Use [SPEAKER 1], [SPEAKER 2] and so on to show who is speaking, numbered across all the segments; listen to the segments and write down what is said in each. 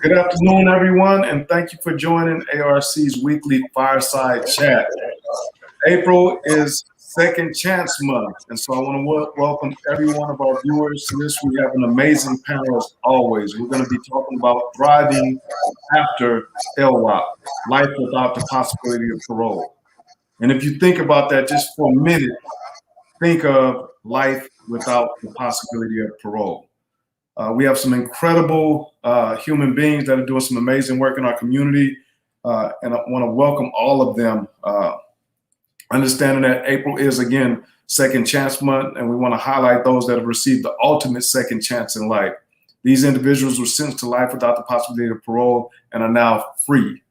[SPEAKER 1] Good afternoon, everyone, and thank you for joining ARC's weekly Fireside Chat. April is Second Chance Month, and so I want to welcome every one of our viewers to this. We have an amazing panel as always. We're going to be talking about thriving after LWOP, life without the possibility of parole. And if you think about that just for a minute, think of life without the possibility of parole. We have some incredible human beings that are doing some amazing work in our community, and I want to welcome all of them. Understanding that April is, again, Second Chance Month, and we want to highlight those that have received the ultimate second chance in life. These individuals were sentenced to life without the possibility of parole and are now free.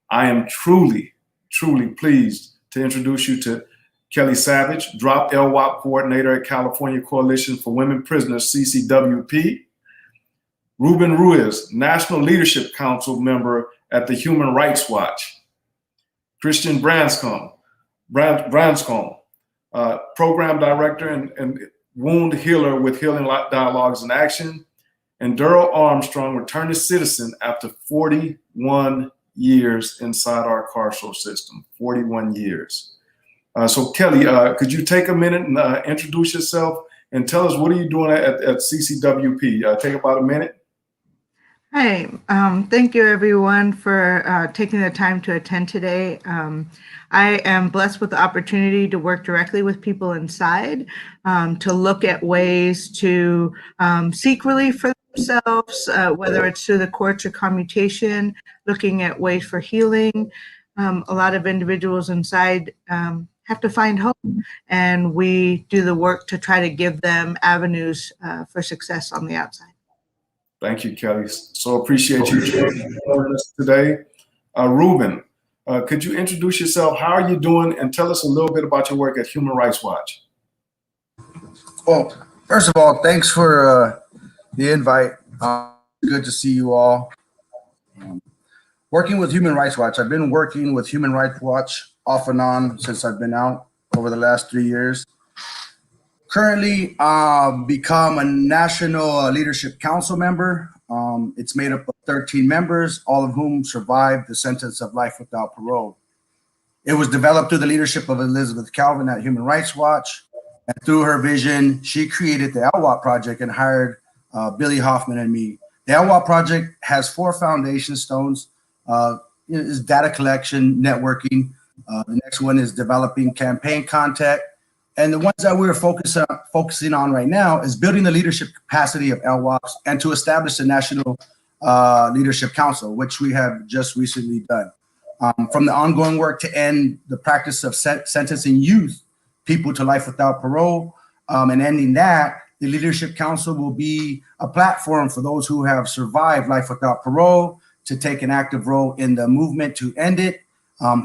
[SPEAKER 1] I am truly, truly pleased to introduce you to Kelly Savage, Drop LWOP Coordinator at California Coalition for Women Prisoners, CCWP. Ruben Ruiz, National Leadership Council member at the Human Rights Watch. Christian Branscombe, Program Director and Wound Healer with Healing Dialogues in Action. And Deryl Armstrong, returned citizen after 41 years inside our carceral system, 41 years. So Kelly, could you take a minute and introduce yourself and tell us what are you doing at CCWP? Take about a minute.
[SPEAKER 2] Hi, thank you everyone for taking the time to attend today. I am blessed with the opportunity to work directly with people inside, to look at ways to seek relief for themselves, whether it's through the courts or commutation, looking at ways for healing. A lot of individuals inside have to find hope, and we do the work to try to give them avenues for success on the outside.
[SPEAKER 1] Thank you, Kelly. So appreciate you joining us today. Ruben, could you introduce yourself? How are you doing? And tell us a little bit about your work at Human Rights Watch.
[SPEAKER 3] Well, first of all, thanks for the invite. Good to see you all. Working with Human Rights Watch. I've been working with Human Rights Watch off and on since I've been out over the last 3 years. Currently, become a National Leadership Council member. It's made up of 13 members, all of whom survived the sentence of life without parole. It was developed through the leadership of Elizabeth Calvin at Human Rights Watch. And through her vision, she created the LWOP project and hired Billy Hoffman and me. The LWOP project has 4 foundation stones. Is data collection, networking. The next one is developing campaign contact. And the ones that we're focusing on right now is building the leadership capacity of LWOPs and to establish a National Leadership Council, which we have just recently done. From the ongoing work to end the practice of sentencing youth people to life without parole, and ending that, the Leadership Council will be a platform for those who have survived life without parole to take an active role in the movement to end it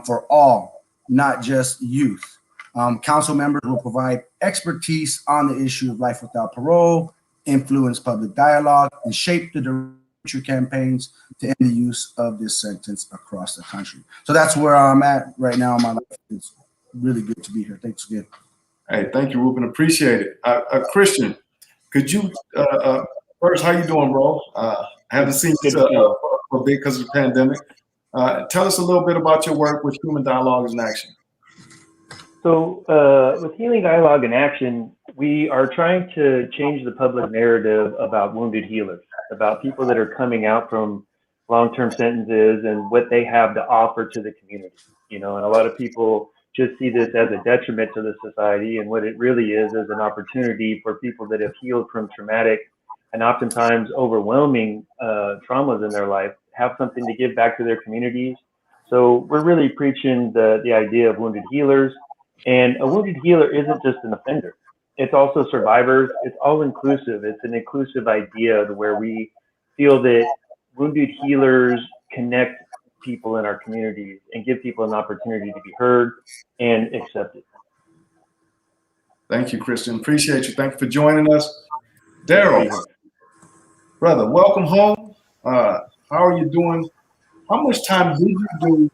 [SPEAKER 3] for all, not just youth. Council members will provide expertise on the issue of life without parole, influence public dialogue, and shape the future campaigns to end the use of this sentence across the country. So that's where I'm at right now in my life. It's really good to be here. Thanks again.
[SPEAKER 1] Hey, thank you, Ruben. Appreciate it. Christian, could you first, how you doing, bro? I haven't seen you for a bit because of the pandemic. Tell us a little bit about your work with Human Dialogues in Action.
[SPEAKER 4] So with Healing Dialogue in Action, we are trying to change the public narrative about wounded healers, about people that are coming out from long-term sentences and what they have to offer to the community. And a lot of people just see this as a detriment to the society, and what it really is an opportunity for people that have healed from traumatic and oftentimes overwhelming traumas in their life, have something to give back to their communities. So we're really preaching the idea of wounded healers. And a wounded healer isn't just an offender. It's also survivors. It's all inclusive. It's an inclusive idea where we feel that wounded healers connect people in our communities and give people an opportunity to be heard and accepted.
[SPEAKER 1] Thank you, Christian. Appreciate you. Thank you for joining us. Deryl, brother, welcome home. How are you doing? How much time did you do,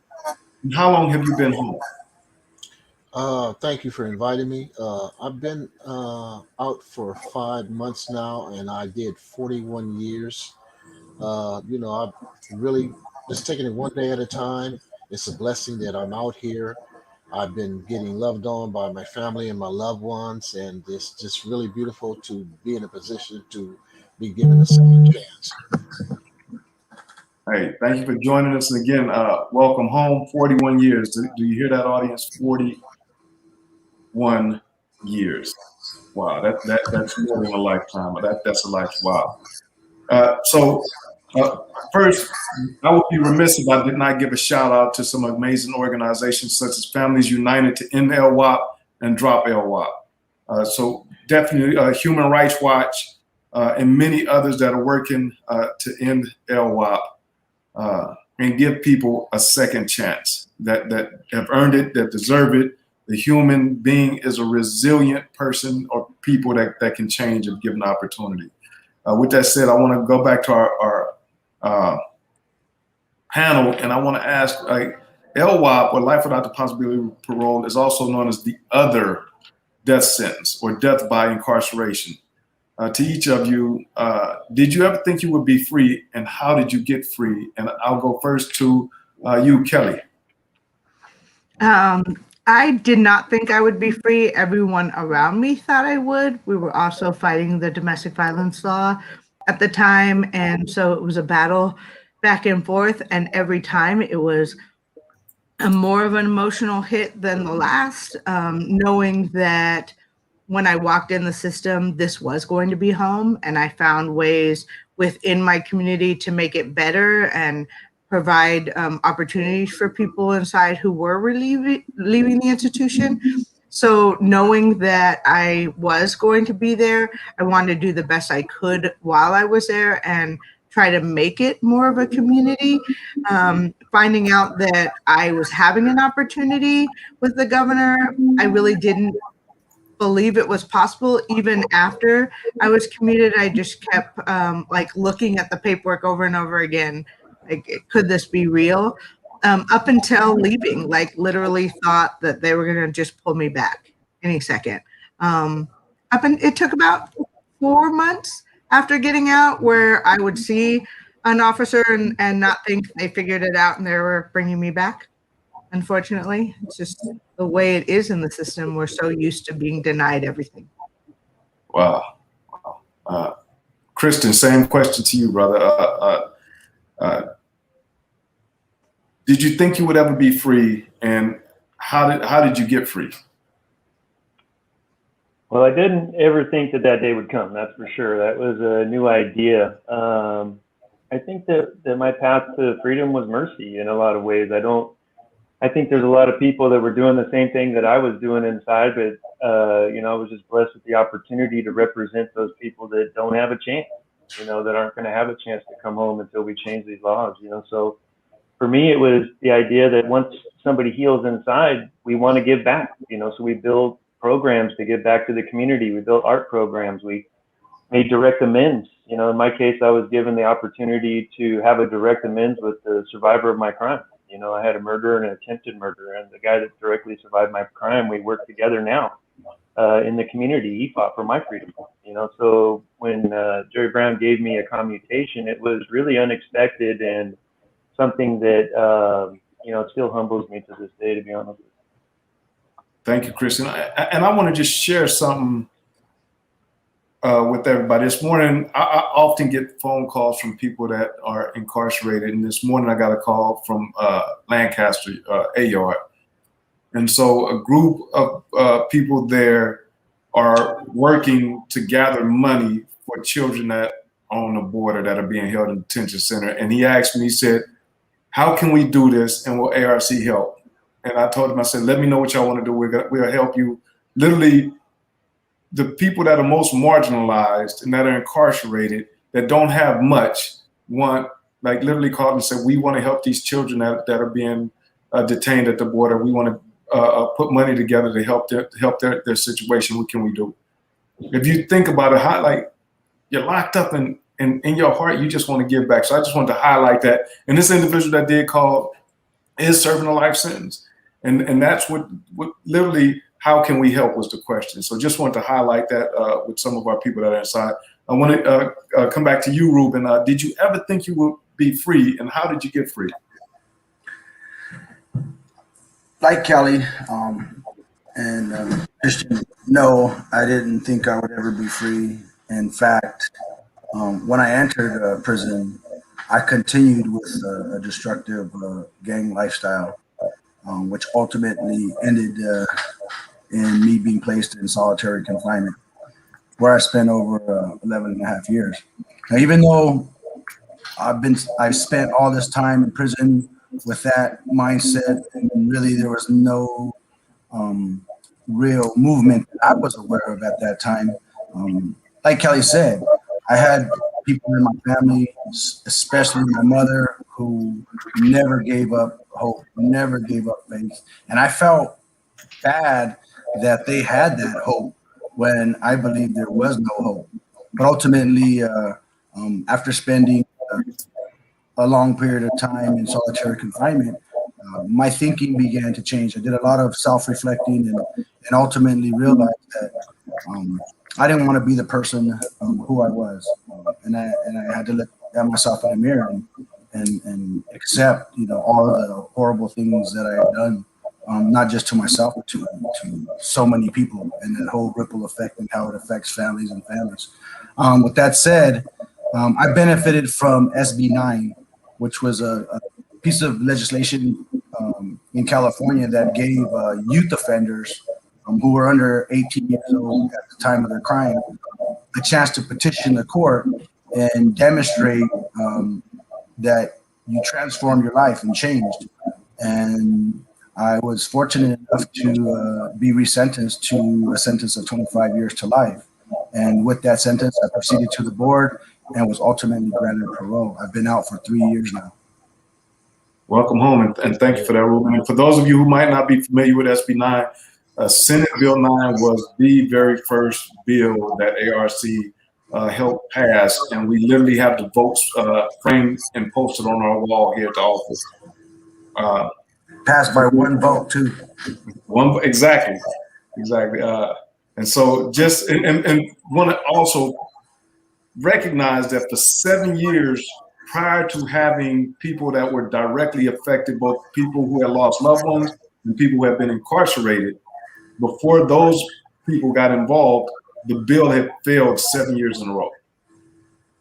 [SPEAKER 1] and how long have you been home?
[SPEAKER 5] Thank you for inviting me. I've been out for 5 months now, and I did 41 years. I've really just taking it one day at a time. It's a blessing that I'm out here. I've been getting loved on by my family and my loved ones, and it's just really beautiful to be in a position to be given a second chance.
[SPEAKER 1] Hey, thank you for joining us. And again, welcome home. 41 years. Do you hear that, audience? 41 years. Wow, that's more than a lifetime. That's a life. Wow. First, I would be remiss if I did not give a shout out to some amazing organizations such as Families United to End LWOP and Drop LWOP. So definitely Human Rights Watch and many others that are working to end LWOP and give people a second chance that have earned it, that deserve it. The human being is a resilient person or people that can change if given opportunity. With that said, I want to go back to our panel, and I want to ask, LWOP, or life without the possibility of parole, is also known as the other death sentence or death by incarceration. To each of you, did you ever think you would be free, and how did you get free? And I'll go first to you, Kelly.
[SPEAKER 2] I did not think I would be free. Everyone around me thought I would. We were also fighting the domestic violence law at the time. And so it was a battle back and forth. And every time it was more of an emotional hit than the last, knowing that when I walked in the system, this was going to be home. And I found ways within my community to make it better and provide opportunities for people inside who were leaving the institution. So knowing that I was going to be there, I wanted to do the best I could while I was there and try to make it more of a community. Finding out that I was having an opportunity with the governor, I really didn't believe it was possible. Even after I was commuted, I just kept looking at the paperwork over and over again. Like, could this be real? Up until leaving, literally thought that they were going to just pull me back any second. It took about 4 months after getting out where I would see an officer and not think they figured it out and they were bringing me back. Unfortunately, it's just the way it is in the system. We're so used to being denied everything.
[SPEAKER 1] Wow. Kristen, same question to you, brother. Did you think you would ever be free, and how did you get free?
[SPEAKER 4] Well, I didn't ever think that day would come. That's for sure. That was a new idea. I think that my path to freedom was mercy in a lot of ways. I think there's a lot of people that were doing the same thing that I was doing inside, but I was just blessed with the opportunity to represent those people that don't have a chance, that aren't going to have a chance to come home until we change these laws, So for me, it was the idea that once somebody heals inside, we want to give back, so we build programs to give back to the community. We built art programs. We made direct amends. In my case, I was given the opportunity to have a direct amends with the survivor of my crime. I had a murder and an attempted murder, and the guy that directly survived my crime, we work together now in the community. He fought for my freedom. So when Jerry Brown gave me a commutation, it was really unexpected and something that it still humbles me to this day, to be honest with you.
[SPEAKER 1] Thank you, Kristen. And I want to just share something with everybody. This morning, I often get phone calls from people that are incarcerated. And this morning, I got a call from Lancaster, A-Yard. And so a group of people there are working to gather money for children that are on the border that are being held in detention center. And he asked me, he said, how can we do this, and will ARC help? And I told him, I said, let me know what y'all want to do. We'll help you. Literally, the people that are most marginalized and that are incarcerated, that don't have much, literally called and said, we want to help these children that are being detained at the border. We want to put money together to help their situation. What can we do? If you think about it, how you're locked up and in your heart, you just want to give back. So I just wanted to highlight that. And this individual that did call is serving a life sentence. And that's what literally, how can we help was the question. So just wanted to highlight that with some of our people that are inside. I want to come back to you, Ruben. Did you ever think you would be free, and how did you get free?
[SPEAKER 3] Like Kelly and Christian, no, I didn't think I would ever be free. In fact, when I entered prison, I continued with a destructive gang lifestyle, which ultimately ended in me being placed in solitary confinement, where I spent over 11 and a half years. Now, even though I've spent all this time in prison with that mindset, and really there was no real movement that I was aware of at that time. Like Kelly said, I had people in my family, especially my mother, who never gave up hope, never gave up faith. And I felt bad that they had that hope when I believed there was no hope. But ultimately, after spending a long period of time in solitary confinement, my thinking began to change. I did a lot of self-reflecting and ultimately realized that I didn't want to be the person who I was, and I had to look at myself in the mirror and accept, all of the horrible things that I had done, not just to myself, but to so many people, and that whole ripple effect and how it affects families and families. With that said, I benefited from SB 9, which was a piece of legislation in California that gave youth offenders who were under 18 years old at the time of their crime a chance to petition the court and demonstrate that you transformed your life and changed. And I was fortunate enough to be resentenced to a sentence of 25 years to life. And with that sentence, I proceeded to the board and was ultimately granted parole. I've been out for 3 years now.
[SPEAKER 1] Welcome home, and thank you for that, Ruben. And for those of you who might not be familiar with SB 9, Senate Bill 9 was the very first bill that ARC helped pass, and we literally have the votes framed and posted on our wall here at the office.
[SPEAKER 3] Passed by one vote, too.
[SPEAKER 1] Exactly. And so just and want to also recognize that for 7 years prior to having people that were directly affected, both people who had lost loved ones and people who had been incarcerated, before those people got involved, the bill had failed 7 years in a row.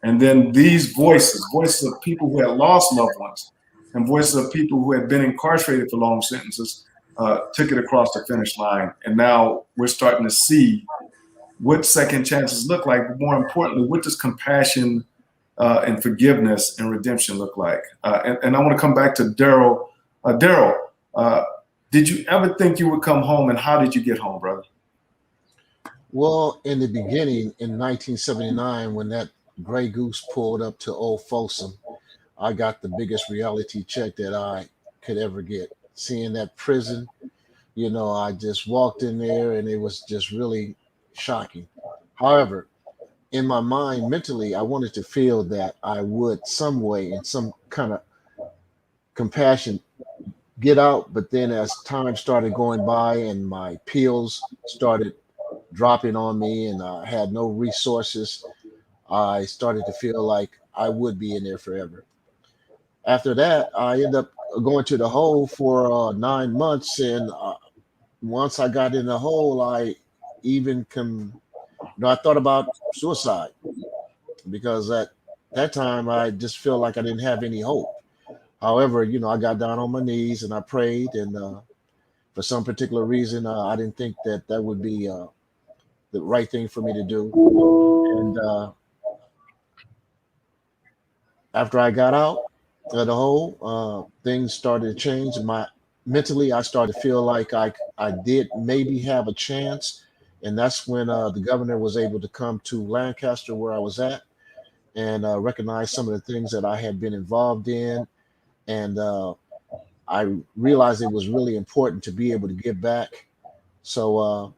[SPEAKER 1] And then these voices of people who had lost loved ones and voices of people who had been incarcerated for long sentences took it across the finish line. And now we're starting to see what second chances look like, but more importantly, what does compassion and forgiveness and redemption look like? And I want to come back to Deryl. Deryl, did you ever think you would come home, and how did you get home, brother?
[SPEAKER 5] Well, in the beginning, in 1979, when that gray goose pulled up to Old Folsom, I got the biggest reality check that I could ever get. Seeing that prison, I just walked in there and it was just really shocking. However, in my mind, mentally, I wanted to feel that I would some way, in some kind of compassion, get out. But then as time started going by and my pills started dropping on me and I had no resources, I started to feel like I would be in there forever. After that, I ended up going to the hole for 9 months. And once I got in the hole, I even I thought about suicide, because at that time I just felt like I didn't have any hope. However, I got down on my knees and I prayed, and for some particular reason, I didn't think that would be the right thing for me to do. And after I got out of the hole, things started to change. Mentally, I started to feel like I did maybe have a chance. And that's when the governor was able to come to Lancaster, where I was at, and recognize some of the things that I had been involved in. And I realized it was really important to be able to give back. So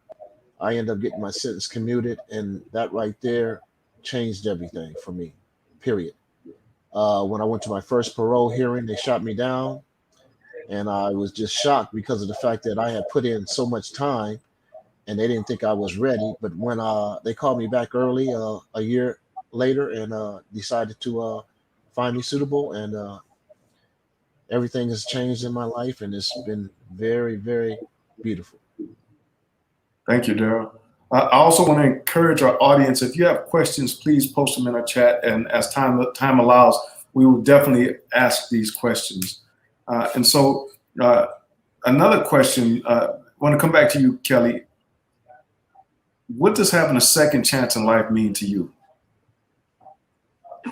[SPEAKER 5] I ended up getting my sentence commuted, and that right there changed everything for me, period. When I went to my first parole hearing, they shot me down, and I was just shocked because of the fact that I had put in so much time and they didn't think I was ready. But when they called me back early, a year later and decided to find me suitable, and everything has changed in my life, and it's been very, very beautiful.
[SPEAKER 1] Thank you, Daryl. I also want to encourage our audience, if you have questions, please post them in our chat, and as time allows, we will definitely ask these questions. And so another question, I want to come back to you, Kelly. What does having a second chance in life mean to you?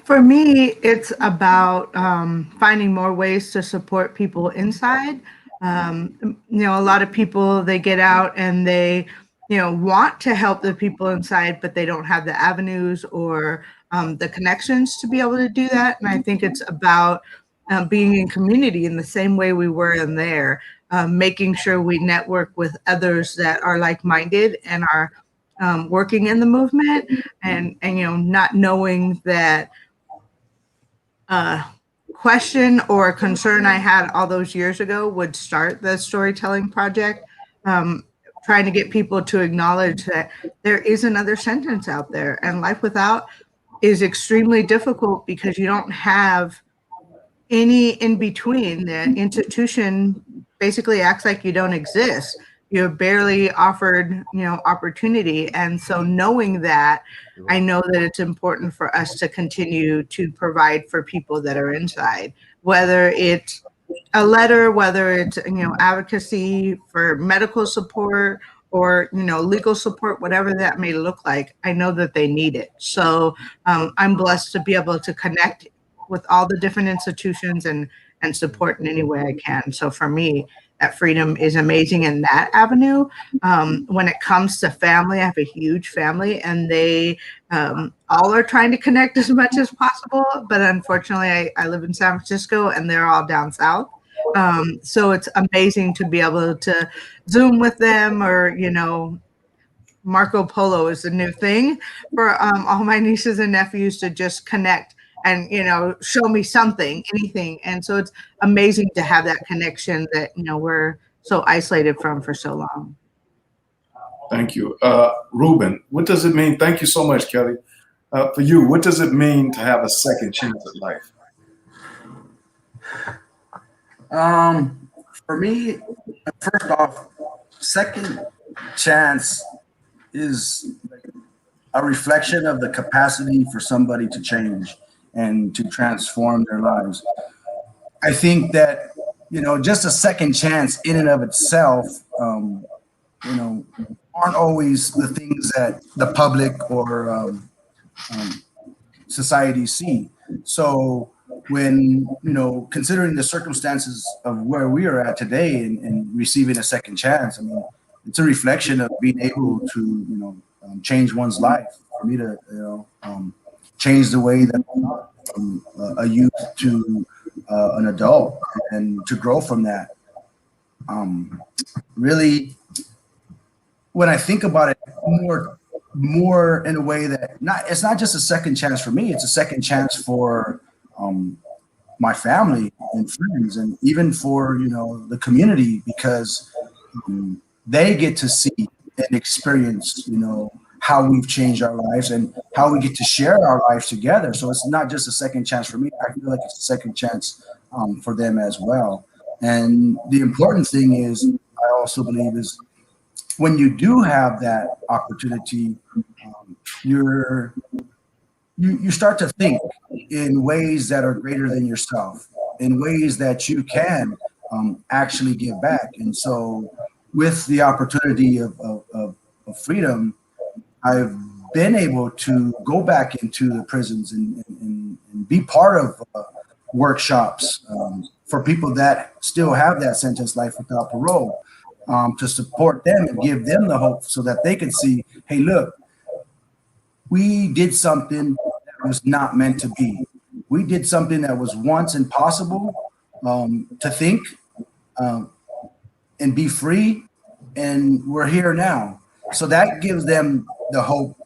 [SPEAKER 2] For me, it's about finding more ways to support people inside. A lot of people, they get out and they, want to help the people inside, but they don't have the avenues or the connections to be able to do that. And I think it's about being in community in the same way we were in there, making sure we network with others that are like-minded and are working in the movement, and not knowing that question or concern I had all those years ago would start the storytelling project, trying to get people to acknowledge that there is another sentence out there, and life without is extremely difficult because you don't have any in between. The institution basically acts like you don't exist. You're barely offered, opportunity. And so knowing that, I know that it's important for us to continue to provide for people that are inside, whether it's a letter, whether it's, advocacy for medical support or, legal support, whatever that may look like. I know that they need it. So I'm blessed to be able to connect with all the different institutions and support in any way I can. So for me, that freedom is amazing in that avenue. When it comes to family, I have a huge family, and they all are trying to connect as much as possible. But unfortunately, I live in San Francisco and they're all down south. So it's amazing to be able to Zoom with them, or, Marco Polo is the new thing for all my nieces and nephews to just connect and, show me something, anything. And so it's amazing to have that connection that, we're so isolated from for so long.
[SPEAKER 1] Thank you. Ruben, what does it mean? Thank you so much, Kelly. For you, what does it mean to have a second chance at life?
[SPEAKER 3] For me, first off, second chance is a reflection of the capacity for somebody to change and to transform their lives. I think that, just a second chance in and of itself, aren't always the things that the public or society see. So when, considering the circumstances of where we are at today and receiving a second chance, I mean, it's a reflection of being able to, change one's life. For me to, change the way that from a youth to an adult, and to grow from that. Really, when I think about it more in a way that it's not just a second chance for me, it's a second chance for my family and friends, and even for the community, because they get to see and experience how we've changed our lives and how we get to share our lives together. So it's not just a second chance for me. I feel like it's a second chance for them as well. And the important thing is, I also believe, is when you do have that opportunity, you start to think in ways that are greater than yourself, in ways that you can actually give back. And so with the opportunity of freedom, I've been able to go back into the prisons and be part of workshops for people that still have that sentence, life without parole, to support them and give them the hope so that they can see, hey, look, we did something that was not meant to be. We did something that was once impossible to think and be free, and we're here now. So that gives them the hope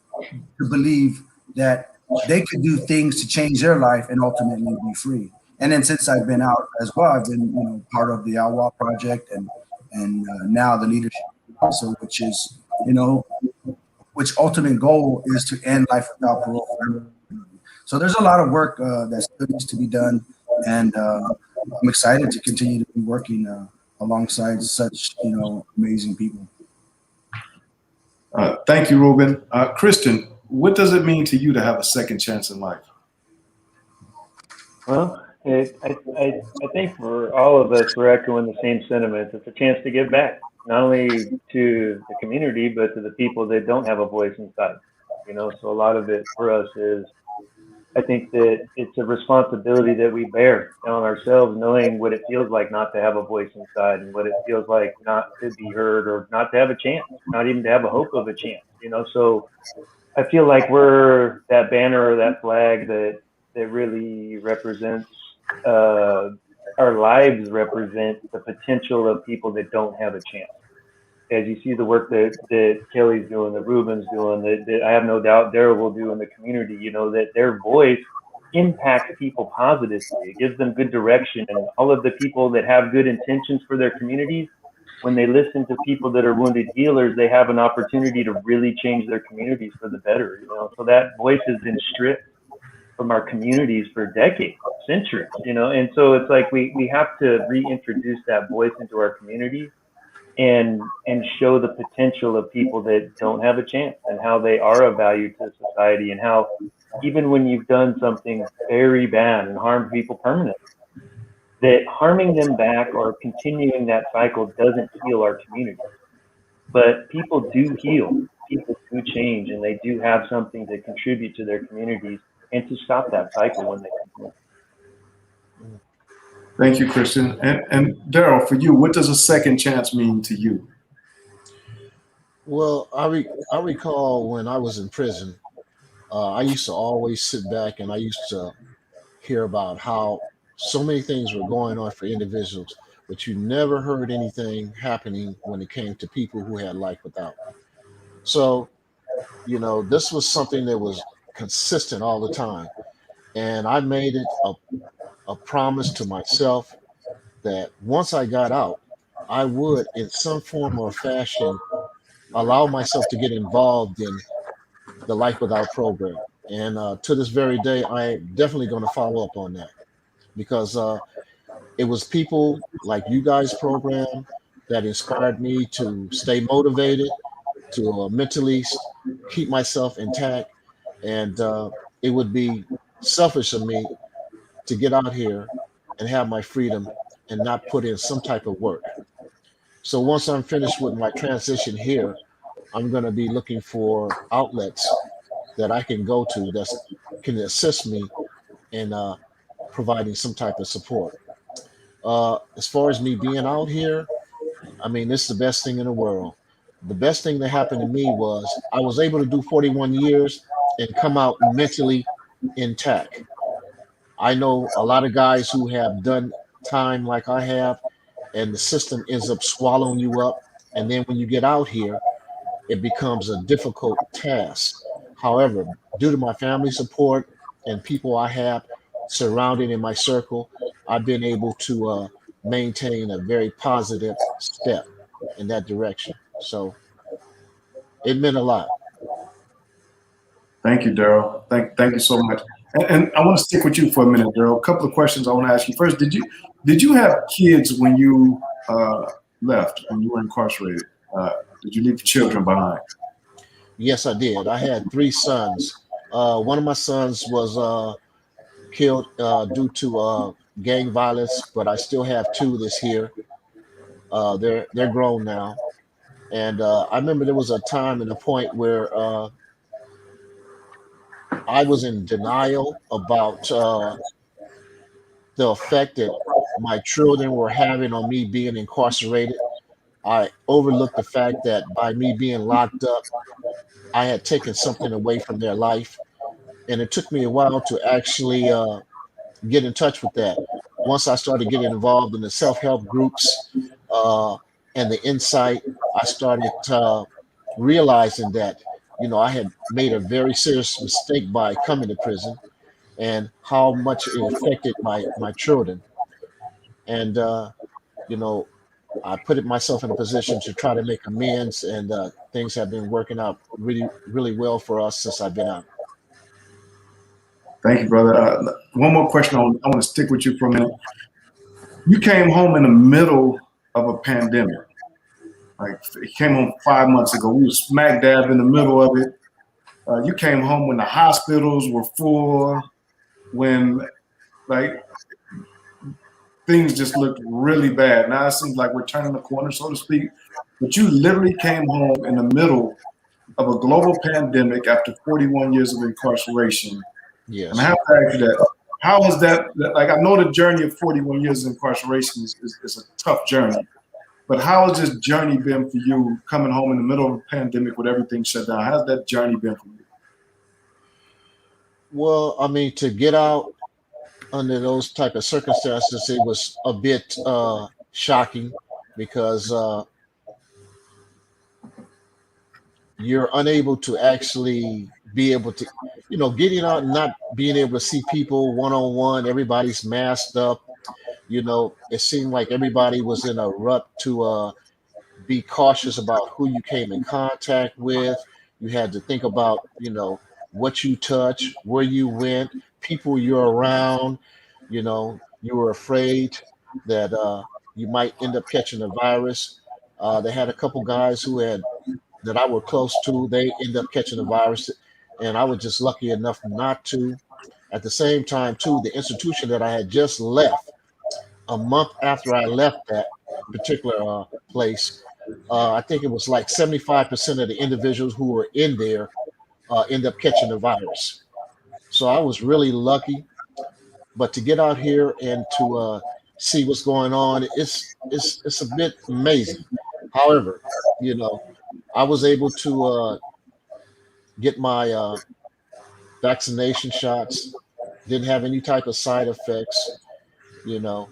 [SPEAKER 3] to believe that they could do things to change their life and ultimately be free. And then since I've been out as well, I've been part of the LWOP project and now the leadership also, which is which ultimate goal is to end life without parole for everyone. So there's a lot of work that still needs to be done, and I'm excited to continue to be working alongside such amazing people.
[SPEAKER 1] Thank you, Ruben. Christian, what does it mean to you to have a second chance in life?
[SPEAKER 4] Well, I think for all of us, we're echoing the same sentiments. It's a chance to give back, not only to the community, but to the people that don't have a voice inside. So a lot of it for us is, I think that it's a responsibility that we bear on ourselves, knowing what it feels like not to have a voice inside, and what it feels like not to be heard, or not to have a chance, not even to have a hope of a chance. So I feel like we're that banner or that flag that really represents our lives, represent the potential of people that don't have a chance. As you see the work that Kelly's doing, that Ruben's doing, that I have no doubt Deryl will do in the community, that their voice impacts people positively. It gives them good direction. And all of the people that have good intentions for their communities, when they listen to people that are wounded healers, they have an opportunity to really change their communities for the better. So that voice has been stripped from our communities for decades, centuries, and so it's like we have to reintroduce that voice into our communities, and show the potential of people that don't have a chance, and how they are of value to society, and how even when you've done something very bad and harmed people permanently, that harming them back or continuing that cycle doesn't heal our community. But people do heal, people do change, and they do have something to contribute to their communities and to stop that cycle when they come.
[SPEAKER 1] Thank you, Christian. And Deryl, for you, what does a second chance mean to you?
[SPEAKER 5] Well, I recall when I was in prison, I used to always sit back and I used to hear about how so many things were going on for individuals, but you never heard anything happening when it came to people who had life without. So, this was something that was consistent all the time. And I made it a promise to myself that once I got out, I would, in some form or fashion, allow myself to get involved in the Life Without program. And to this very day, I'm definitely going to follow up on that, because it was people like you guys' program that inspired me to stay motivated, to mentally keep myself intact. And it would be selfish of me to get out here and have my freedom and not put in some type of work. So once I'm finished with my transition here, I'm going to be looking for outlets that I can go to that can assist me in providing some type of support. As far as me being out here, I mean, this is the best thing in the world. The best thing that happened to me was I was able to do 41 years and come out mentally intact. I know a lot of guys who have done time like I have, and the system ends up swallowing you up. And then when you get out here, it becomes a difficult task. However, due to my family support and people I have surrounding in my circle, I've been able to maintain a very positive step in that direction. So it meant a lot.
[SPEAKER 1] Thank you, Deryl. Thank you so much. And I want to stick with you for a minute, Deryl. A couple of questions I want to ask you. First, did you have kids when you left, when you were incarcerated? Did you leave children behind?
[SPEAKER 5] Yes, I did. I had three sons. One of my sons was killed due to gang violence, but I still have two this here. They're grown now, and I remember there was a time and a point where I was in denial about the effect that my children were having on me being incarcerated. I overlooked the fact that by me being locked up, I had taken something away from their life, and it took me a while to actually get in touch with that. Once I started getting involved in the self-help groups uh, and the insight, I started realizing that, I had made a very serious mistake by coming to prison, and how much it affected my children. And, you know, I put it myself in a position to try to make amends, and things have been working out really, really well for us since I've been out.
[SPEAKER 1] Thank you, brother. One more question. I want to stick with you for a minute. You came home in the middle of a pandemic. Like, it came home 5 months ago. We were smack dab in the middle of it. You came home when the hospitals were full, when like things just looked really bad. Now it seems like we're turning the corner, so to speak. But you literally came home in the middle of a global pandemic after 41 years of incarceration. And I
[SPEAKER 5] Yes.
[SPEAKER 1] have to ask you that. How is that? Like, I know the journey of 41 years of incarceration is a tough journey. But how has this journey been for you coming home in the middle of a pandemic with everything shut down? How's that journey been for you?
[SPEAKER 5] Well, I mean, to get out under those type of circumstances, it was a bit shocking because you're unable to actually be able to, getting out and not being able to see people one on one. Everybody's masked up. It seemed like everybody was in a rut to be cautious about who you came in contact with. You had to think about, what you touch, where you went, people you're around. You were afraid that you might end up catching the virus. They had a couple guys who had that I were close to. They ended up catching the virus, and I was just lucky enough not to. At the same time, too, the institution that I had just left, a month after I left that particular place, I think it was like 75% of the individuals who were in there end up catching the virus. So I was really lucky. But to get out here and to see what's going on, it's a bit amazing. However, you know, I was able to get my vaccination shots. Didn't have any type of side effects, you know.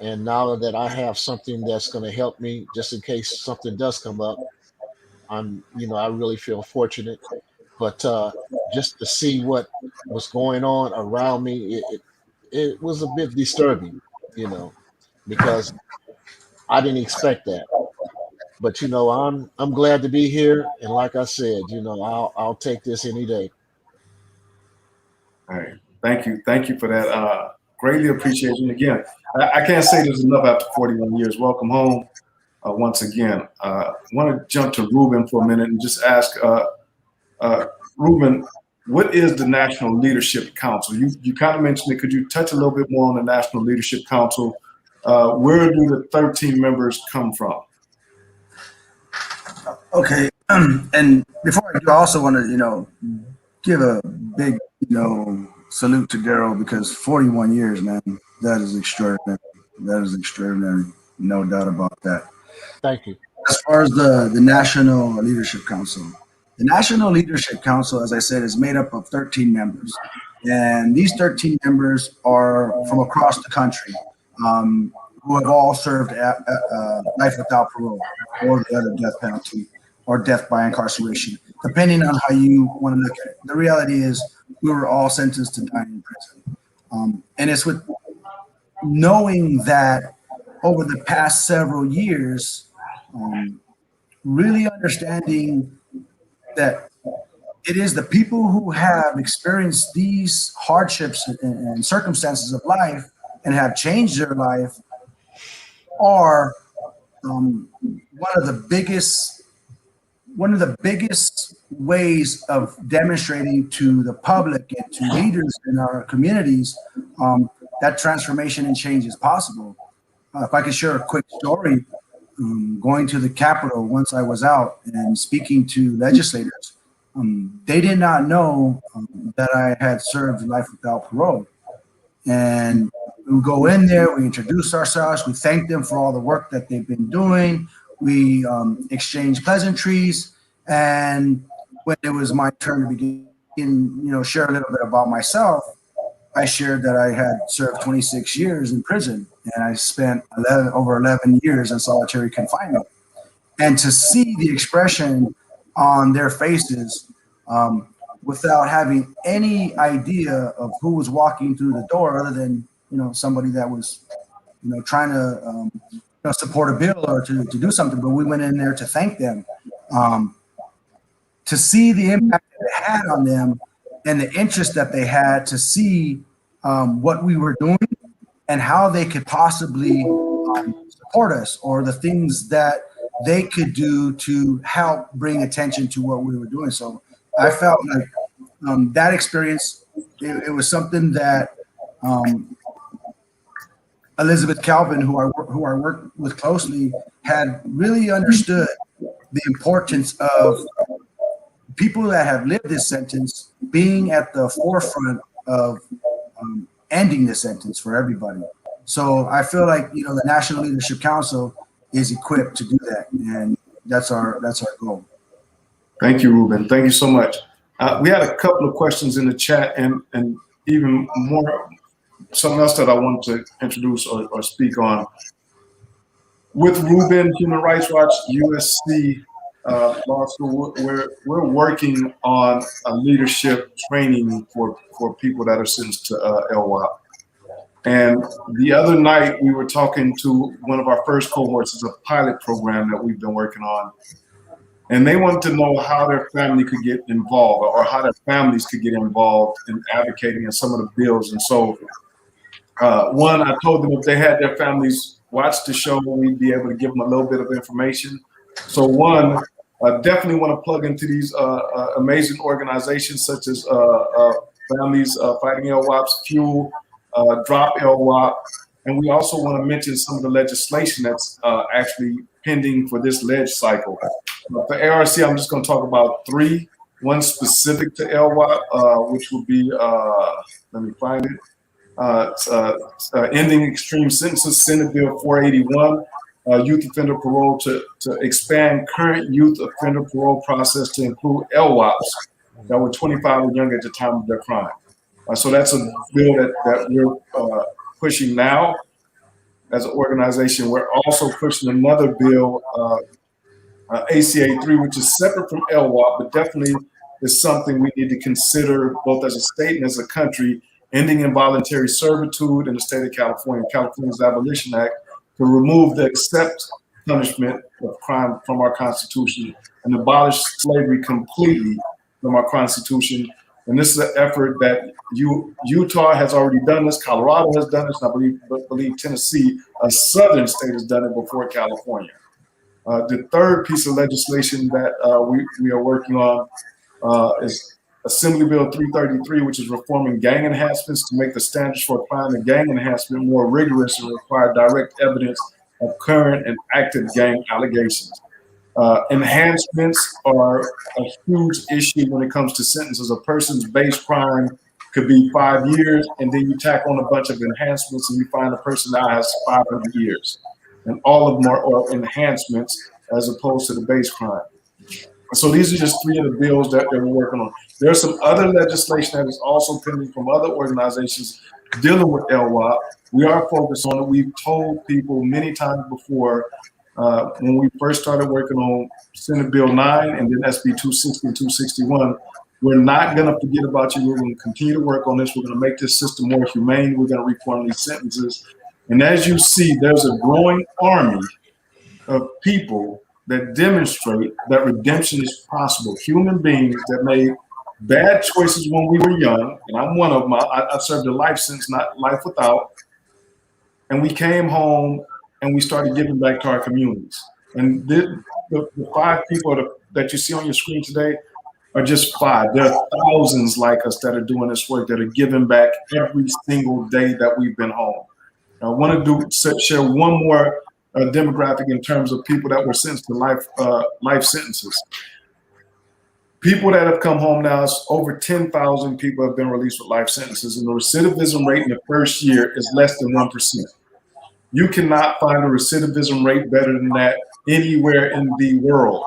[SPEAKER 5] And now that I have something that's going to help me, just in case something does come up, I really feel fortunate. But just to see what was going on around me, it was a bit disturbing, you know, because I didn't expect that. But I'm glad to be here, and like I said, I'll take this any day.
[SPEAKER 1] All right. Thank you for that. Greatly appreciate you. And again, I can't say this enough after 41 years. Welcome home once again. I want to jump to Ruben for a minute and just ask Ruben, what is the National Leadership Council? You kind of mentioned it. Could you touch a little bit more on the National Leadership Council? Where do the 13 members come from?
[SPEAKER 3] Okay, and before I do, I also want to, give a big, salute to Daryl, because 41 years, man, that is extraordinary. That is extraordinary, no doubt about that.
[SPEAKER 5] Thank you.
[SPEAKER 3] As far as the National Leadership Council, the National Leadership Council, as I said, is made up of 13 members, and these 13 members are from across the country, who have all served life without parole or the other death penalty or death by incarceration, depending on how you want to look at it. The reality is we were all sentenced to die in prison. And it's with knowing that over the past several years, really understanding that it is the people who have experienced these hardships and circumstances of life and have changed their life are one of the biggest ways of demonstrating to the public and to leaders in our communities that transformation and change is possible. If I could share a quick story, going to the Capitol once I was out and speaking to legislators, they did not know that I had served life without parole. And we go in there, we introduce ourselves, we thank them for all the work that they've been doing. We exchange pleasantries, and when it was my turn to begin, share a little bit about myself, I shared that I had served 26 years in prison, and I spent over 11 years in solitary confinement. And to see the expression on their faces, without having any idea of who was walking through the door, other than somebody that was trying to support a bill or to do something, but we went in there to thank them. To see the impact that it had on them and the interest that they had to see what we were doing and how they could possibly support us, or the things that they could do to help bring attention to what we were doing. So I felt like that experience, it was something that Elizabeth Calvin, who I work with closely, had really understood the importance of people that have lived this sentence being at the forefront of ending the sentence for everybody. So I feel like, you know, the National Leadership Council is equipped to do that, and that's our goal.
[SPEAKER 1] Thank you, Ruben. Thank you so much. We had a couple of questions in the chat, and even more, something else that I wanted to introduce or speak on. With Ruben, Human Rights Watch, USC Law School, we're working on a leadership training for people that are sentenced to LWOP. And the other night we were talking to one of our first cohorts. It's a pilot program that we've been working on. And they wanted to know how their family could get involved, or how their families could get involved in advocating in some of the bills. And so one, I told them if they had their families watch the show, we'd be able to give them a little bit of information. So one, definitely want to plug into these amazing organizations such as Families Fighting LWOP's Fuel, Drop LWOP. And we also want to mention some of the legislation that's actually pending for this ledge cycle. For ARC, I'm just going to talk about three. One specific to LWOP, which will be, let me find it, Ending Extreme Sentences, Senate Bill 481, Youth Offender Parole to expand current youth offender parole process to include LWOPs that were 25 or younger at the time of their crime. So that's a bill that we're pushing now as an organization. We're also pushing another bill, ACA 3, which is separate from LWOP, but definitely is something we need to consider both as a state and as a country, ending involuntary servitude in the state of California, California's Abolition Act, to remove the accept punishment of crime from our Constitution and abolish slavery completely from our Constitution. And this is an effort that Utah has already done this, Colorado has done this, and I believe Tennessee, a southern state, has done it before California. The third piece of legislation that we are working on is Assembly Bill 333, which is reforming gang enhancements to make the standards for applying the gang enhancement more rigorous and require direct evidence of current and active gang allegations. Enhancements are a huge issue when it comes to sentences. A person's base crime could be 5 years, and then you tack on a bunch of enhancements and you find a person now has 500 years. And all of them are enhancements as opposed to the base crime. So these are just three of the bills that we're working on. There's some other legislation that is also pending from other organizations dealing with LWOP. We are focused on it. We've told people many times before, when we first started working on Senate Bill 9 and then SB 260 and 261, we're not going to forget about you. We're going to continue to work on this. We're going to make this system more humane. We're going to reform these sentences. And as you see, there's a growing army of people that demonstrate that redemption is possible. Human beings that made bad choices when we were young, and I'm one of them. I served a life sentence, not life without. And we came home and we started giving back to our communities. And the 5 people that you see on your screen today are just 5. There are thousands like us that are doing this work, that are giving back every single day that we've been home. I want to share one more demographic in terms of people that were sentenced to life sentences. People that have come home now, over 10,000 people have been released with life sentences, and the recidivism rate in the first year is less than 1%. You cannot find a recidivism rate better than that anywhere in the world.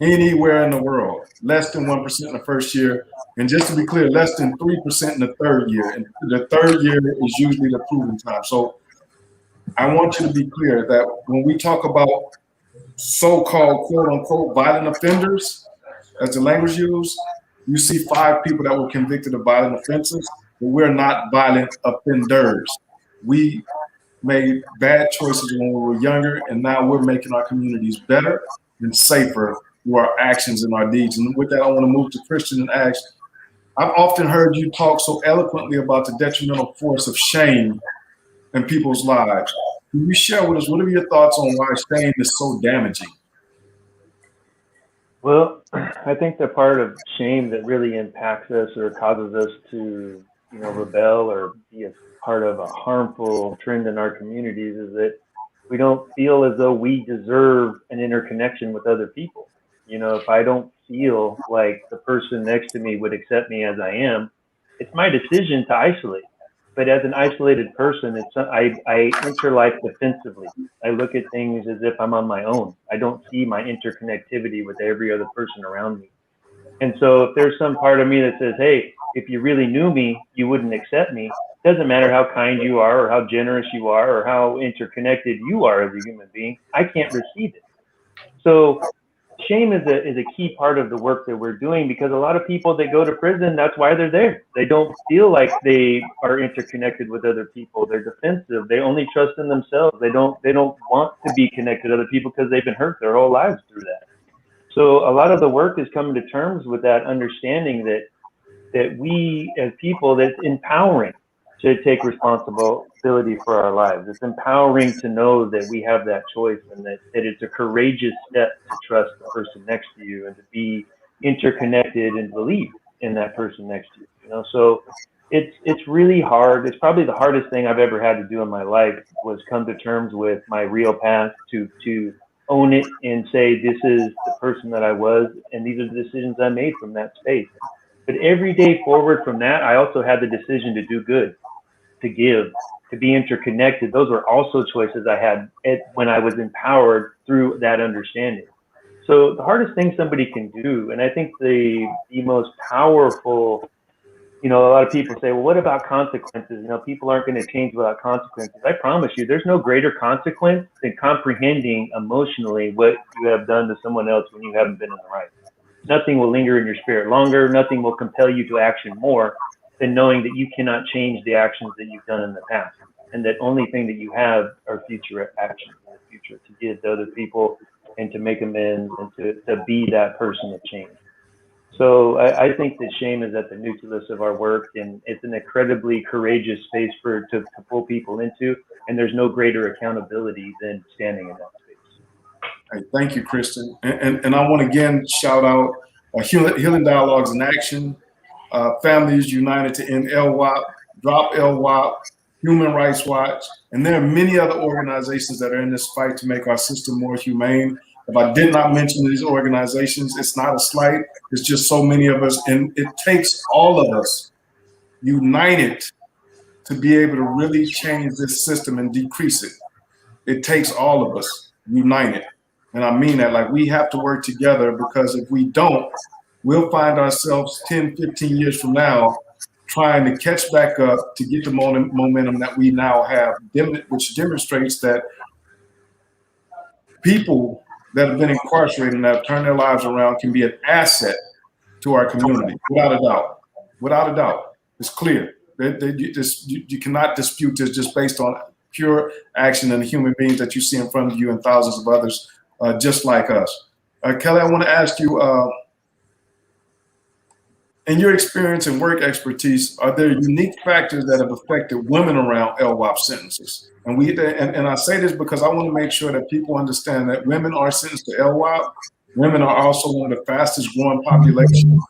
[SPEAKER 1] Anywhere in the world, less than 1% in the first year. And just to be clear, less than 3% in the third year. And the third year is usually the proven time. So I want you to be clear that when we talk about so-called quote unquote violent offenders, as the language used, you see 5 people that were convicted of violent offenses, but we're not violent offenders. We made bad choices when we were younger, and now we're making our communities better and safer through our actions and our deeds. And with that, I want to move to Christian and ask, I've often heard you talk so eloquently about the detrimental force of shame in people's lives. Can you share with us, what are your thoughts on why shame is so damaging?
[SPEAKER 4] Well, I think the part of shame that really impacts us or causes us to, rebel or be a part of a harmful trend in our communities is that we don't feel as though we deserve an interconnection with other people. If I don't feel like the person next to me would accept me as I am, it's my decision to isolate. But as an isolated person, I enter life defensively. I look at things as if I'm on my own. I don't see my interconnectivity with every other person around me. And so if there's some part of me that says, hey, if you really knew me, you wouldn't accept me. It doesn't matter how kind you are or how generous you are or how interconnected you are as a human being. I can't receive it. So shame is a key part of the work that we're doing, because a lot of people that go to prison, that's why they're there. They don't feel like they are interconnected with other people. They're defensive. They only trust in themselves. They don't want to be connected to other people because they've been hurt their whole lives through that. So a lot of the work is coming to terms with that understanding that we as people, that's empowering to take responsibility for our lives. It's empowering to know that we have that choice, and that it's a courageous step to trust the person next to you and to be interconnected and believe in that person next to you. So it's really hard. It's probably the hardest thing I've ever had to do in my life, was come to terms with my real past, to own it and say, this is the person that I was, and these are the decisions I made from that space. But every day forward from that, I also had the decision to do good, to give, to be interconnected. Those were also choices I had when I was empowered through that understanding. So the hardest thing somebody can do, and I think the most powerful, a lot of people say, well, what about consequences? People aren't going to change without consequences. I promise you, there's no greater consequence than comprehending emotionally what you have done to someone else when you haven't been in the right. Nothing will linger in your spirit longer. Nothing will compel you to action more than knowing that you cannot change the actions that you've done in the past, and that only thing that you have are future actions in the future to give to other people and to make amends and to be that person of change. So I think that shame is at the nucleus of our work, and it's an incredibly courageous space to pull people into, and there's no greater accountability than standing in that space.
[SPEAKER 1] Hey, thank you, Kristen. And I want to again shout out Healing Dialogues in Action, Families United to End LWOP, Drop LWOP, Human Rights Watch, and there are many other organizations that are in this fight to make our system more humane. If I did not mention these organizations, it's not a slight. It's just so many of us, and it takes all of us united to be able to really change this system and decrease it. It takes all of us united. And I mean that, like, we have to work together, because if we don't, we'll find ourselves 10, 15 years from now trying to catch back up to get the momentum that we now have, which demonstrates that people that have been incarcerated and have turned their lives around can be an asset to our community, without a doubt. Without a doubt. It's clear. You cannot dispute this just based on pure action and the human beings that you see in front of you and thousands of others just like us. Kelly, I want to ask you, in your experience and work expertise, are there unique factors that have affected women around LWOP sentences? And I say this because I want to make sure that people understand that women are sentenced to LWOP. Women are also one of the fastest growing populations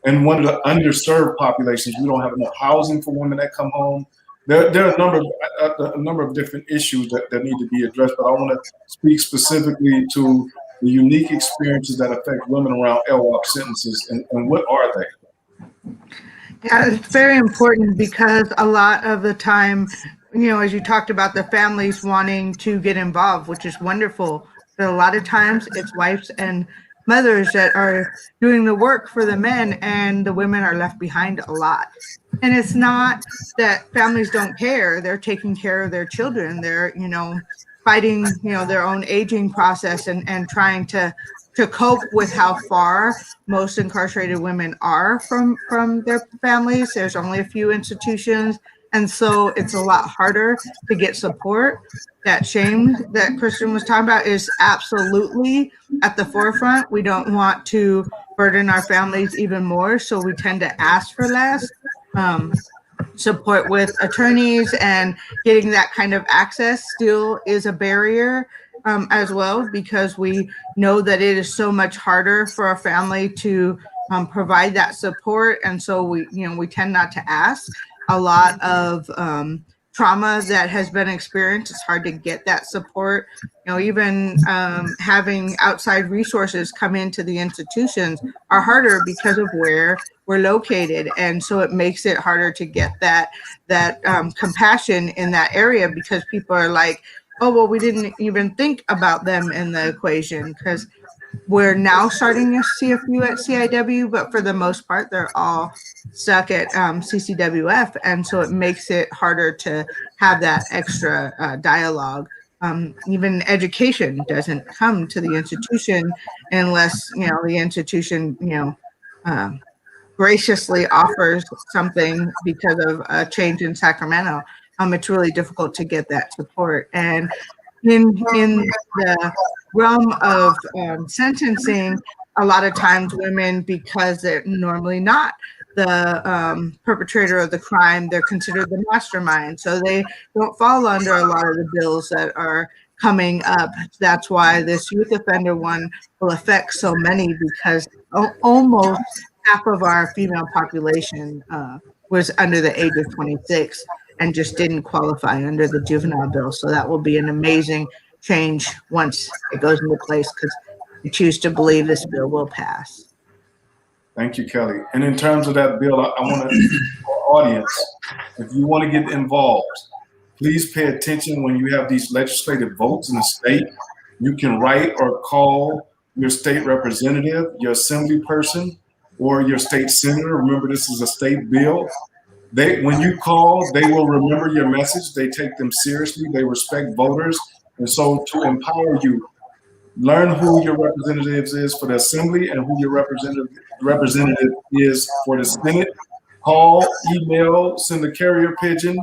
[SPEAKER 1] and one of the underserved populations. We don't have enough housing for women that come home. There are a number of different issues that need to be addressed, but I want to speak specifically to the unique experiences that affect women around LWOP sentences, and what are they?
[SPEAKER 2] Yeah, it's very important, because a lot of the time, as you talked about, the families wanting to get involved, which is wonderful, but a lot of times it's wives and mothers that are doing the work for the men, and the women are left behind a lot. And it's not that families don't care. They're taking care of their children. They're, fighting, their own aging process and trying to cope with how far most incarcerated women are from their families. There's only a few institutions And so it's a lot harder to get support. That shame that Christian was talking about is absolutely at the forefront. We don't want to burden our families even more, so we tend to ask for less. Support with attorneys and getting that kind of access still is a barrier as well, because we know that it is so much harder for a family to provide that support. And so we tend not to ask. A lot of trauma that has been experienced, it's hard to get that support. Even having outside resources come into the institutions are harder because of where we're located. And so it makes it harder to get that compassion in that area, because people are like, oh, well, we didn't even think about them in the equation, because we're now starting to see a few at CIW, but for the most part, they're all stuck at CCWF. And so it makes it harder to have that extra dialogue. Even education doesn't come to the institution unless, the institution, graciously offers something because of a change in Sacramento. It's really difficult to get that support. And in the realm of sentencing, a lot of times women, because they're normally not the perpetrator of the crime, they're considered the mastermind. So they don't fall under a lot of the bills that are coming up. That's why this youth offender one will affect so many, because almost half of our female population was under the age of 26 and just didn't qualify under the juvenile bill. So that will be an amazing change once it goes into place, because I choose to believe this bill will pass.
[SPEAKER 1] Thank you, Kelly. And in terms of that bill, I want to, our audience, if you want to get involved, please pay attention when you have these legislative votes in the state. You can write or call your state representative, your assembly person, or your state senator. Remember, this is a state bill. When you call, they will remember your message. They take them seriously. They respect voters. And so to empower you, learn who your representatives is for the assembly and who your representative is for the Senate. Call, email, send a carrier pigeon,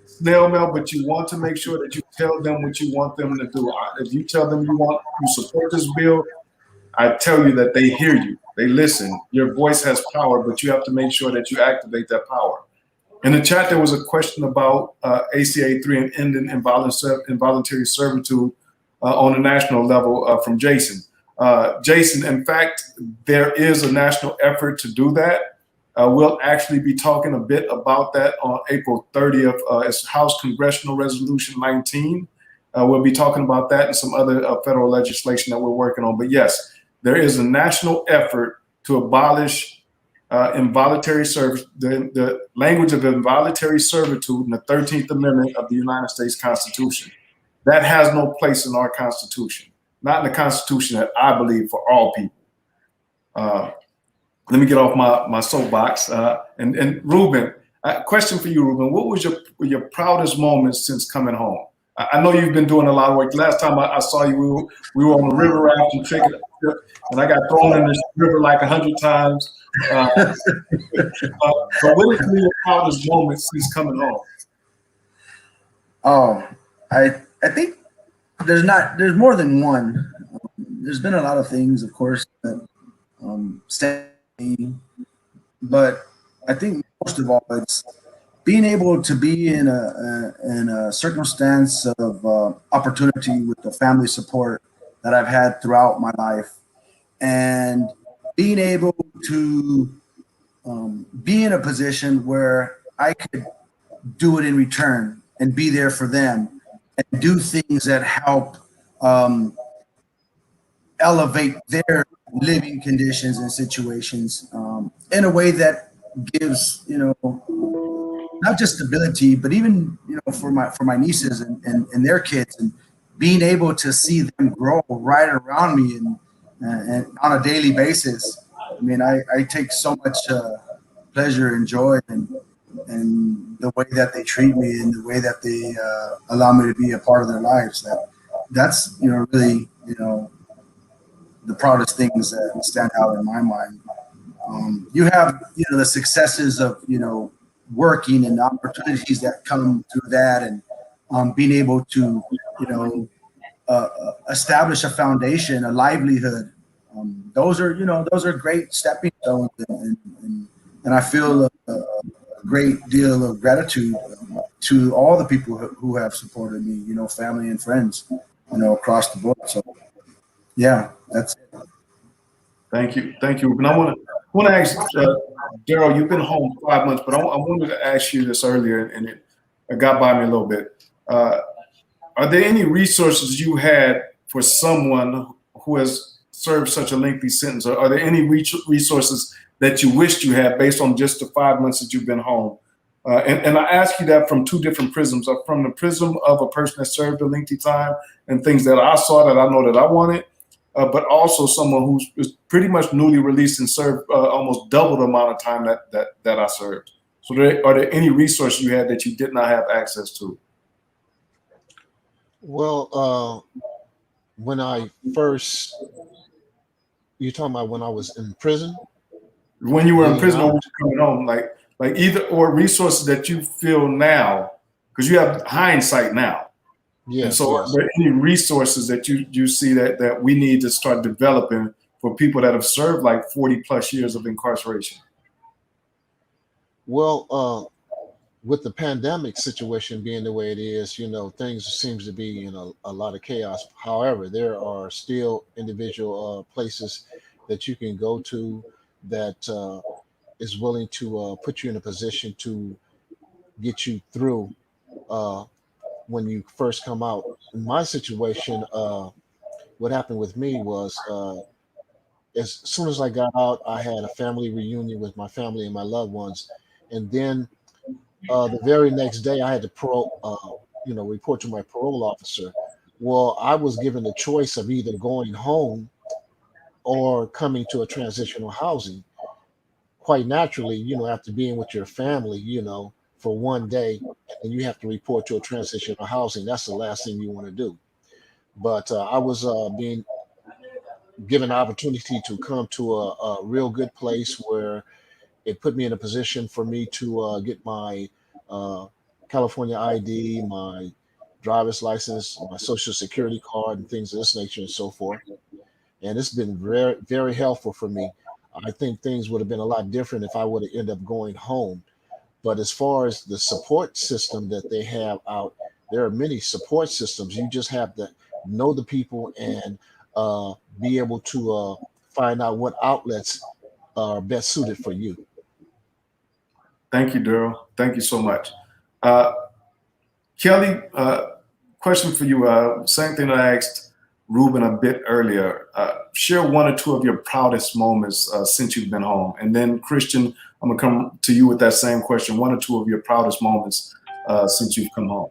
[SPEAKER 1] snail mail, but you want to make sure that you tell them what you want them to do. If you tell them you support this bill, I tell you that they hear you, they listen. Your voice has power, but you have to make sure that you activate that power. In the chat, there was a question about ACA 3 and ending involuntary servitude on a national level from Jason. Jason, in fact, there is a national effort to do that. We'll actually be talking a bit about that on April 30th. It's House Congressional Resolution 19. We'll be talking about that and some other federal legislation that we're working on. But yes, there is a national effort to abolish involuntary service, the language of involuntary servitude in the 13th Amendment of the United States Constitution. That has no place in our Constitution, not in the Constitution that I believe for all people. Let me get off my soapbox. And Ruben, a question for you, Ruben. What was your proudest moment since coming home? I know you've been doing a lot of work. Last time I saw you, we were on the river raft and trip, and I got thrown in this river like 100 times. But what is your proudest moment since coming home?
[SPEAKER 3] Oh, I think there's more than one. There's been a lot of things, of course, that stay, but I think most of all, it's being able to be in a circumstance of opportunity with the family support that I've had throughout my life, and being able to be in a position where I could do it in return and be there for them and do things that help elevate their living conditions and situations in a way that gives, not just stability, but even, for my nieces and their kids, and being able to see them grow right around me and on a daily basis. I mean, I take so much pleasure and joy and the way that they treat me and the way that they allow me to be a part of their lives. That's really the proudest things that stand out in my mind. You have the successes of working and the opportunities that come through that, and being able to, establish a foundation, a livelihood. Those are great stepping stones, and I feel a great deal of gratitude to all the people who have supported me, family and friends, across the board. So, yeah, that's it.
[SPEAKER 1] Thank you. And I want to ask Deryl. You've been home 5 months, but I wanted to ask you this earlier, and it got by me a little bit. Are there any resources you had for someone who has served such a lengthy sentence? Or are there any resources that you wished you had based on just the 5 months that you've been home? And I ask you that from two different prisms. From the prism of a person that served a lengthy time and things that I saw that I know that I wanted, but also someone who's pretty much newly released and served almost double the amount of time that I served. So are there any resources you had that you did not have access to?
[SPEAKER 5] Well, when I first, you're talking about when I was in prison?
[SPEAKER 1] When you were in
[SPEAKER 5] Getting
[SPEAKER 1] prison or
[SPEAKER 5] out?
[SPEAKER 1] when you coming home, like either or resources that you feel now, because you have hindsight now. And
[SPEAKER 5] Yes,
[SPEAKER 1] so are
[SPEAKER 5] yes.
[SPEAKER 1] there any resources that you see that we need to start developing for people that have served like 40 plus years of incarceration?
[SPEAKER 5] Well, with the pandemic situation being the way it is, things seems to be in a lot of chaos. However, there are still individual places that you can go to that is willing to put you in a position to get you through uh, when you first come out. In my situation, what happened with me was as soon as I got out, I had a family reunion with my family and my loved ones, and then the very next day, I had to report to my parole officer. Well, I was given the choice of either going home or coming to a transitional housing. Quite naturally, after being with your family, for one day, and you have to report to a transitional housing. That's the last thing you want to do. But I was being given the opportunity to come to a real good place where it put me in a position for me to get my uh, California ID, my driver's license, my social security card, and things of this nature and so forth. And it's been very, very helpful for me. I think things would have been a lot different if I would have ended up going home. But as far as the support system that they have out, there are many support systems. You just have to know the people and uh, be able to find out what outlets are best suited for you.
[SPEAKER 1] Thank you, Daryl. Thank you so much. Uh, Kelly, question for you. Same thing that I asked Ruben a bit earlier. Share one or two of your proudest moments since you've been home. And then Christian, I'm gonna come to you with that same question. One or two of your proudest moments since you've come home.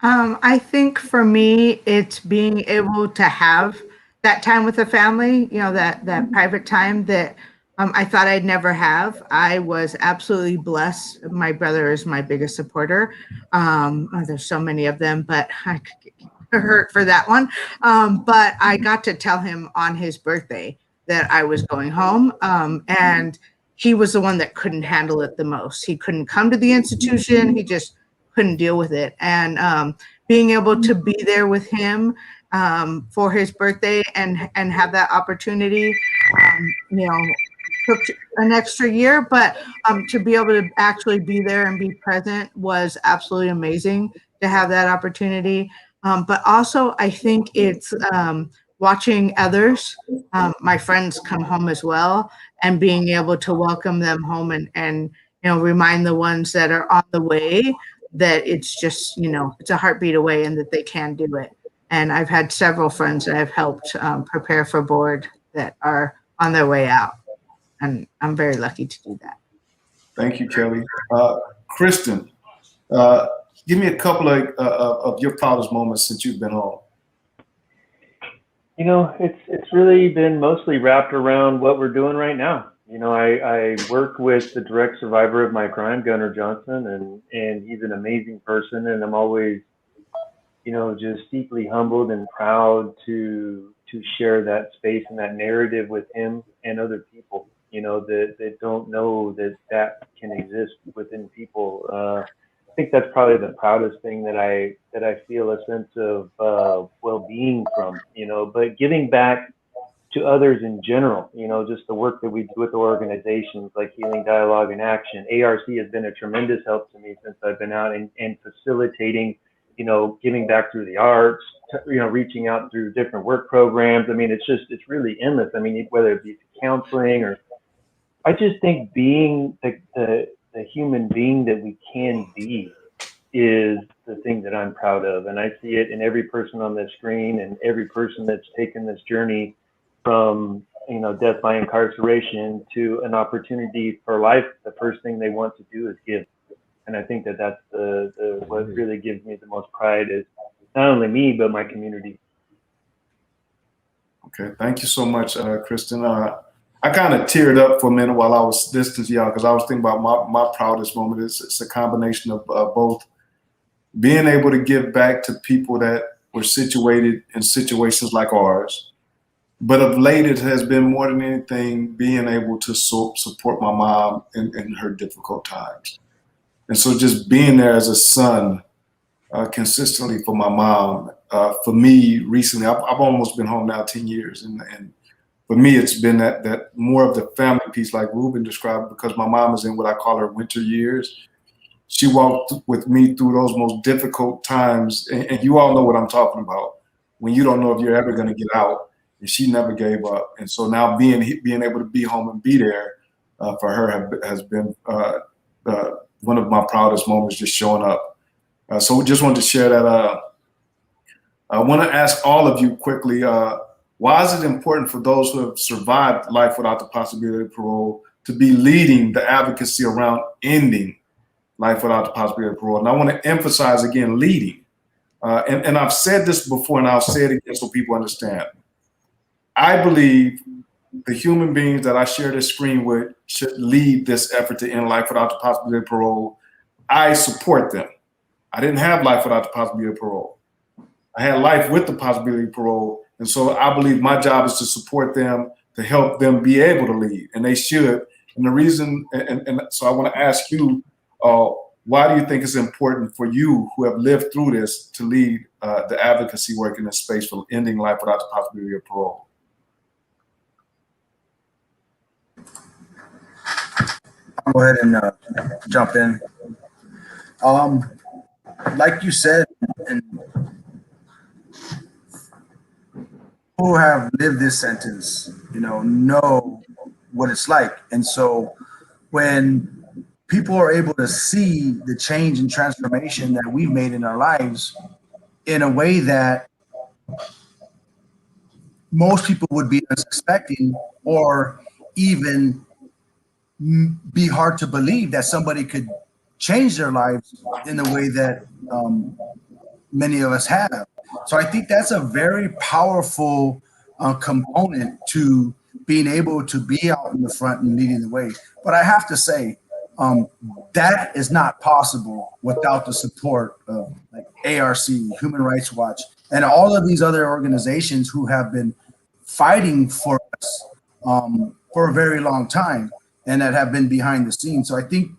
[SPEAKER 2] I think for me, it's being able to have that time with the family, that private time that I thought I'd never have. I was absolutely blessed. My brother is my biggest supporter. There's so many of them, but I could get hurt for that one. But I got to tell him on his birthday that I was going home. And he was the one that couldn't handle it the most. He couldn't come to the institution. He just couldn't deal with it. And being able to be there with him for his birthday and have that opportunity, took an extra year, but to be able to actually be there and be present was absolutely amazing to have that opportunity. But also, I think it's watching others, my friends come home as well, and being able to welcome them home and remind the ones that are on the way that it's just, it's a heartbeat away and that they can do it. And I've had several friends that I've helped prepare for board that are on their way out. And I'm very lucky to do that.
[SPEAKER 1] Thank you, Kelly. Kristen, give me a couple of your proudest moments since you've been home.
[SPEAKER 4] It's really been mostly wrapped around what we're doing right now. I work with the direct survivor of my crime, Gunnar Johnson, and he's an amazing person, and I'm always, just deeply humbled and proud to share that space and that narrative with him and other people, that don't know that can exist within people. I think that's probably the proudest thing that I feel a sense of well-being from, but giving back to others in general, just the work that we do with the organizations like Healing Dialogue and Action. ARC has been a tremendous help to me since I've been out and facilitating, giving back through the arts, reaching out through different work programs. I mean, it's really endless. I mean, whether it be counseling or, I just think being the human being that we can be is the thing that I'm proud of. And I see it in every person on the screen and every person that's taken this journey from, death by incarceration to an opportunity for life. The first thing they want to do is give. And I think that's what really gives me the most pride is not only me, but my community.
[SPEAKER 1] Okay, thank you so much, Kristen. I kind of teared up for a minute while I was listening to y'all because I was thinking about my proudest moment. It's a combination of both being able to give back to people that were situated in situations like ours. But of late, it has been more than anything being able to support my mom in her difficult times. And so just being there as a son consistently for my mom, for me recently, I've almost been home now 10 years. And for me, it's been that more of the family piece like Ruben described, because my mom is in what I call her winter years. She walked with me through those most difficult times. And you all know what I'm talking about, when you don't know if you're ever going to get out. And she never gave up. And so now being able to be home and be there for her has been one of my proudest moments, just showing up. So just wanted to share that. I want to ask all of you quickly, why is it important for those who have survived life without the possibility of parole to be leading the advocacy around ending life without the possibility of parole? And I want to emphasize again, leading. And I've said this before, and I'll say it again so people understand. I believe the human beings that I share this screen with should lead this effort to end life without the possibility of parole. I support them. I didn't have life without the possibility of parole. I had life with the possibility of parole. And so I believe my job is to support them, to help them be able to lead, and they should. And the reason, and so I want to ask you, why do you think it's important for you who have lived through this to lead the advocacy work in this space for ending life without the possibility of parole?
[SPEAKER 3] I'll go ahead and jump in. Like you said, and who have lived this sentence, know what it's like. And so when people are able to see the change and transformation that we've made in our lives in a way that most people would be unsuspecting, or even be hard to believe that somebody could change their lives in the way that many of us have. So I think that's a very powerful component to being able to be out in the front and leading the way. But I have to say, that is not possible without the support of like ARC, Human Rights Watch, and all of these other organizations who have been fighting for us for a very long time and that have been behind the scenes. So I think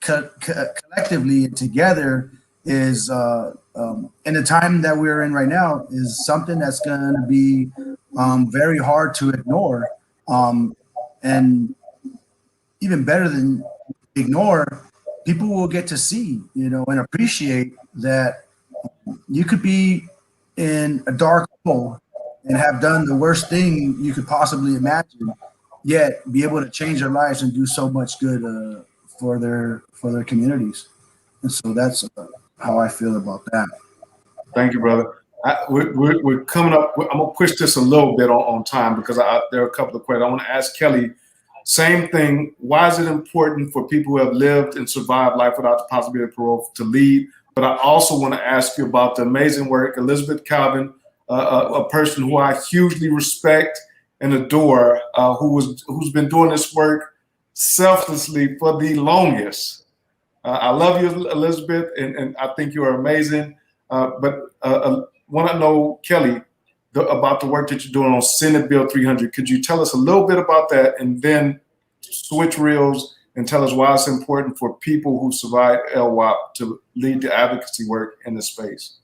[SPEAKER 3] collectively and together is in the time that we're in right now is something that's going to be very hard to ignore, and even better than ignore, people will get to see, and appreciate that you could be in a dark hole and have done the worst thing you could possibly imagine, yet be able to change their lives and do so much good for their communities. And so that's how I feel about that.
[SPEAKER 1] Thank you, brother. We're coming up. I'm gonna push this a little bit on time because there are a couple of questions. I want to ask Kelly. Same thing. Why is it important for people who have lived and survived life without the possibility of parole to lead? But I also want to ask you about the amazing work, Elizabeth Calvin, a person who I hugely respect and adore, who's been doing this work selflessly for the longest. I love you, Elizabeth, and I think you are amazing. But want to know, Kelly, about the work that you're doing on Senate Bill 300. Could you tell us a little bit about that, and then switch reels and tell us why it's important for people who survive LWOP to lead the advocacy work in the space.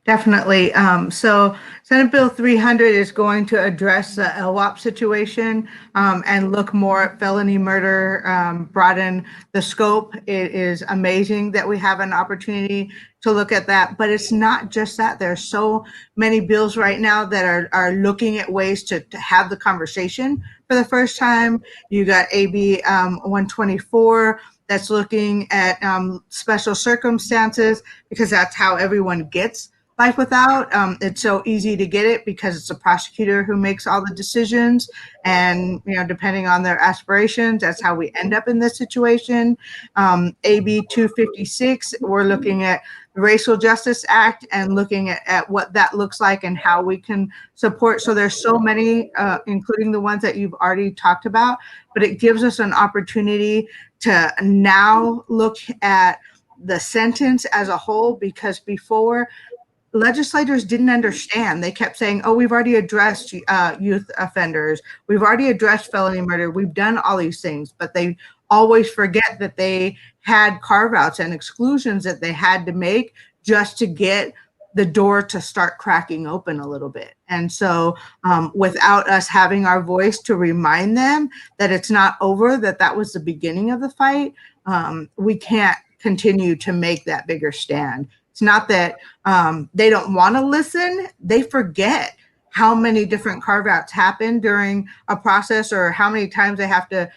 [SPEAKER 2] Definitely. So Senate Bill 300 is going to address the LWOP situation and look more at felony murder, broaden the scope. It is amazing that we have an opportunity to look at that, but it's not just that. There's so many bills right now that are looking at ways to have the conversation for the first time. You got AB 124 that's looking at special circumstances, because that's how everyone gets life without. It's so easy to get it because it's a prosecutor who makes all the decisions, and depending on their aspirations, that's how we end up in this situation. AB 256, we're looking at the Racial Justice Act and looking at what that looks like and how we can support. So there's so many, including the ones that you've already talked about, but it gives us an opportunity to now look at the sentence as a whole, because before, legislators didn't understand. They kept saying, oh, we've already addressed youth offenders. We've already addressed felony murder. We've done all these things, but they always forget that they had carve-outs and exclusions that they had to make just to get the door to start cracking open a little bit. And so without us having our voice to remind them that it's not over, that was the beginning of the fight, we can't continue to make that bigger stand. It's not that they don't want to listen. They forget how many different carve-outs happen during a process, or how many times they have to,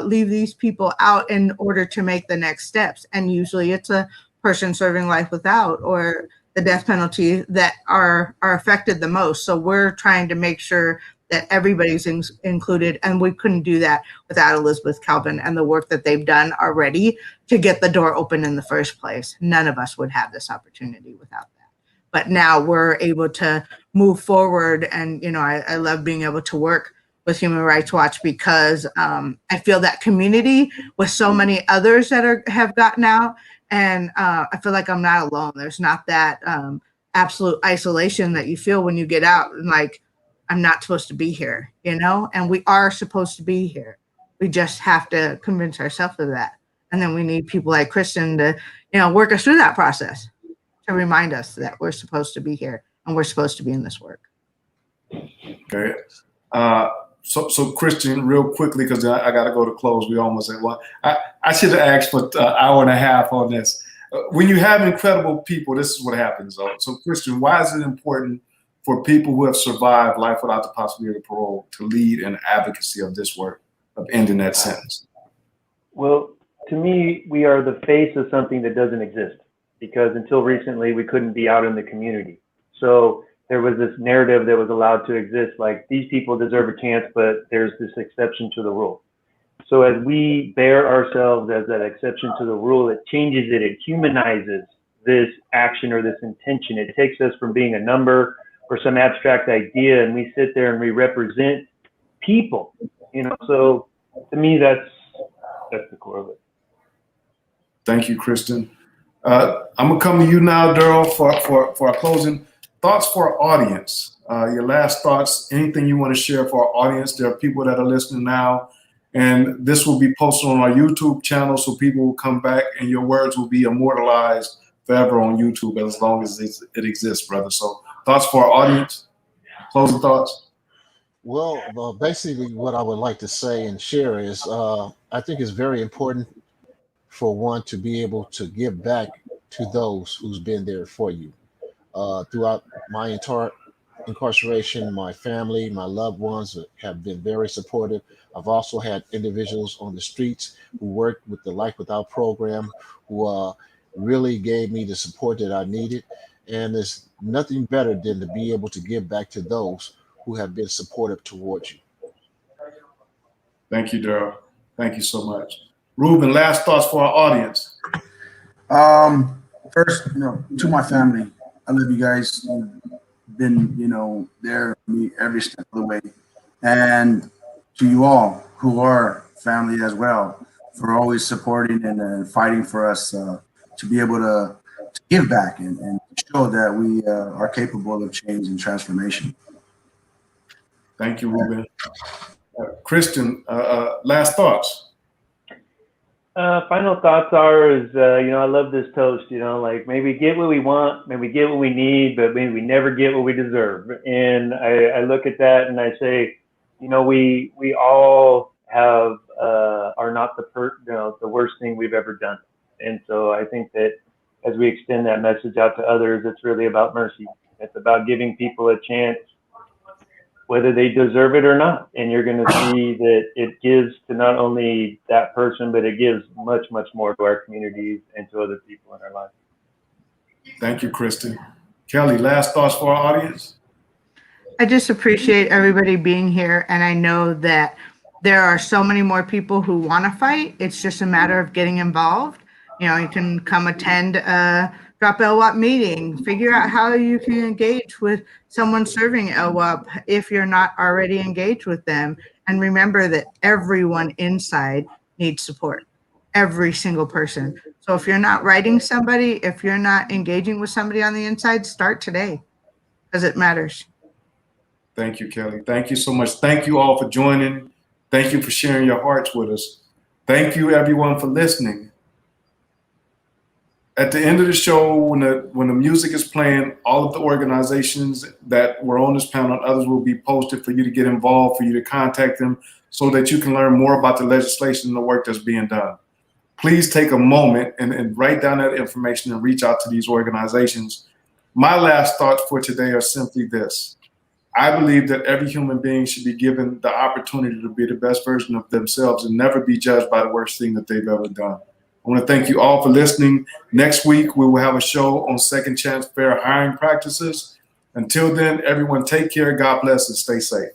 [SPEAKER 2] leave these people out in order to make the next steps. And usually it's a person serving life without, or the death penalty, that are affected the most. So we're trying to make sure that everybody's included, and we couldn't do that without Elizabeth Calvin and the work that they've done already to get the door open in the first place. None of us would have this opportunity without that. But now we're able to move forward, and I love being able to work with Human Rights Watch, because I feel that community with so many others that have gotten out, and I feel like I'm not alone. There's not that absolute isolation that you feel when you get out, and like, I'm not supposed to be here, and we are supposed to be here. We just have to convince ourselves of that. And then we need people like Kristen to, work us through that process, to remind us that we're supposed to be here and we're supposed to be in this work.
[SPEAKER 1] Okay. So Kristen, real quickly, because I got to go to close. We almost at one. I should have asked for an hour and a half on this. When you have incredible people, this is what happens, though. So Kristen, why is it important for people who have survived life without the possibility of parole to lead in advocacy of this work, of ending that sentence?
[SPEAKER 4] Well, to me, we are the face of something that doesn't exist, because until recently, we couldn't be out in the community. So there was this narrative that was allowed to exist, like these people deserve a chance, but there's this exception to the rule. So as we bear ourselves as that exception to the rule, it changes it, it humanizes this action or this intention. It takes us from being a number or some abstract idea, and we sit there and we represent people, So to me, that's the core of it.
[SPEAKER 1] Thank you, Kristen. I'm gonna come to you now, Deryl, for our closing thoughts for our audience. Your last thoughts, anything you want to share for our audience. There are people that are listening now, and this will be posted on our YouTube channel, so people will come back and your words will be immortalized forever on YouTube as long as it exists, brother. So thoughts for our audience, closing thoughts?
[SPEAKER 5] Well, basically what I would like to say and share is I think it's very important for one to be able to give back to those who's been there for you. Throughout my entire incarceration, my family, my loved ones have been very supportive. I've also had individuals on the streets who worked with the Life Without program who really gave me the support that I needed. And there's nothing better than to be able to give back to those who have been supportive towards you.
[SPEAKER 1] Thank you, Deryl. Thank you so much. Ruben, last thoughts for our audience.
[SPEAKER 3] First, to my family, I love you guys. You've been, there for me every step of the way. And to you all who are family as well, for always supporting and fighting for us to be able to give back and show that we are capable of change and transformation.
[SPEAKER 1] Thank you, Ruben. Kristen, last thoughts.
[SPEAKER 4] Final thoughts are I love this toast, like maybe get what we want, maybe get what we need, but maybe we never get what we deserve. And I look at that and I say, we all are not the worst thing we've ever done. And so I think that as we extend that message out to others, it's really about mercy. It's about giving people a chance, whether they deserve it or not. And you're going to see that it gives to not only that person, but it gives much, much more to our communities and to other people in our lives.
[SPEAKER 1] Thank you, Kristen. Kelly, last thoughts for our audience?
[SPEAKER 2] I just appreciate everybody being here. And I know that there are so many more people who want to fight. It's just a matter of getting involved. You can come attend a Drop LWOP meeting, figure out how you can engage with someone serving LWOP if you're not already engaged with them. And remember that everyone inside needs support, every single person. So if you're not writing somebody, if you're not engaging with somebody on the inside, start today because it matters.
[SPEAKER 1] Thank you, Kelly. Thank you so much. Thank you all for joining. Thank you for sharing your hearts with us. Thank you, everyone, for listening. At the end of the show, when the music is playing, all of the organizations that were on this panel and others will be posted for you to get involved, for you to contact them so that you can learn more about the legislation and the work that's being done. Please take a moment and write down that information and reach out to these organizations. My last thoughts for today are simply this. I believe that every human being should be given the opportunity to be the best version of themselves and never be judged by the worst thing that they've ever done. I want to thank you all for listening. Next week, we will have a show on second chance fair hiring practices. Until then, everyone take care, God bless, and stay safe.